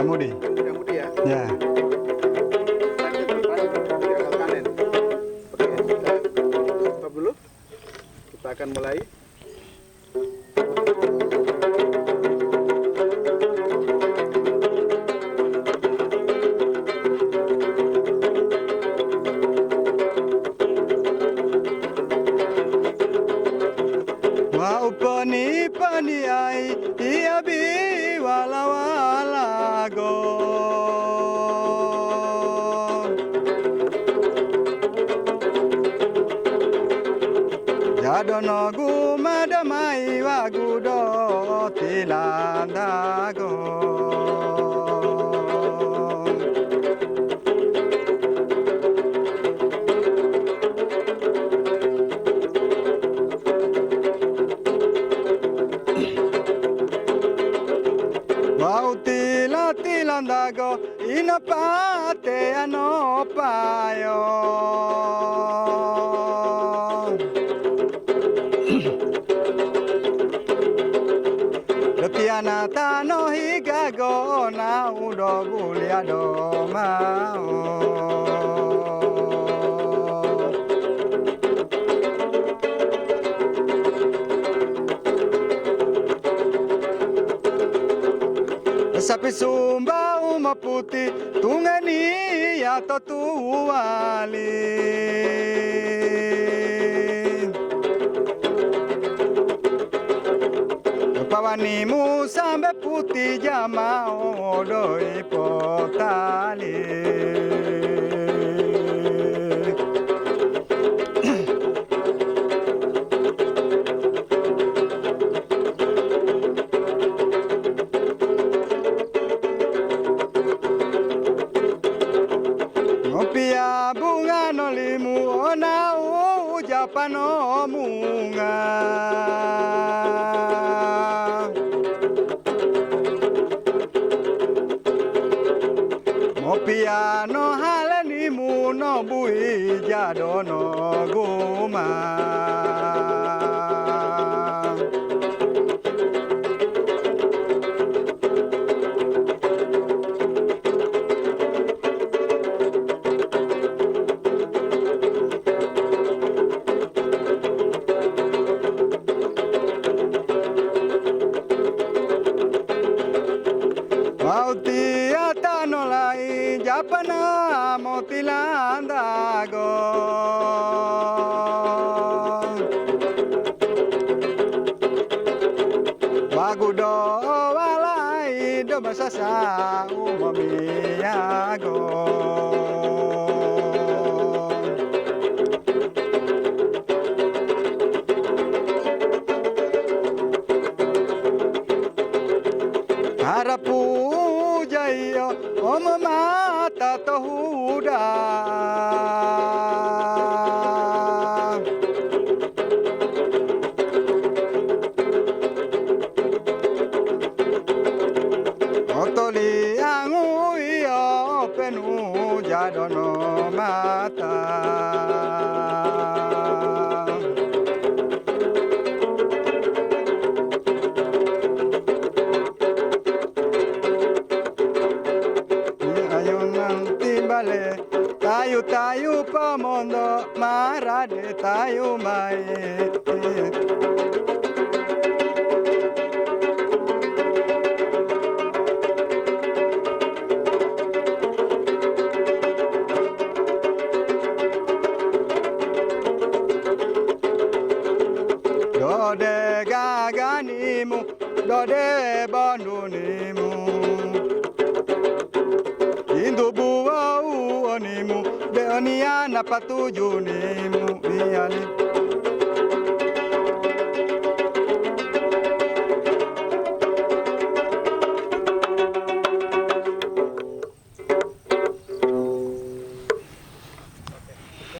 mudi. Mudah mudi ya. Ya. Nanti terlepas gagal panen. Oke, kita stop dulu. Kita akan mulai. Wa upani pani ai ia bi wala wala go. Jadono gu madamai wa gudo tilanda go. Tila tilandago inapate ano payo. Lepiana tano higago na udo guliado mao. Sapi sumba uma puti tungani ya totuali. Pawani mu sambe puti jama odoi potali. Pia bunga no limu ona u japano munga. Pia no hale limu no bui jado no guma. Japana motilandago. Wagudo walai do masasa umamiago. Harapu jaya om mata tohuda. Otoli angu iyo penu jadono mata. Tayu tayu pamondo marade tayu mai. Dode gaganimu, dode bandunimu. Indo buau animu, beoniana patujunimu, miali.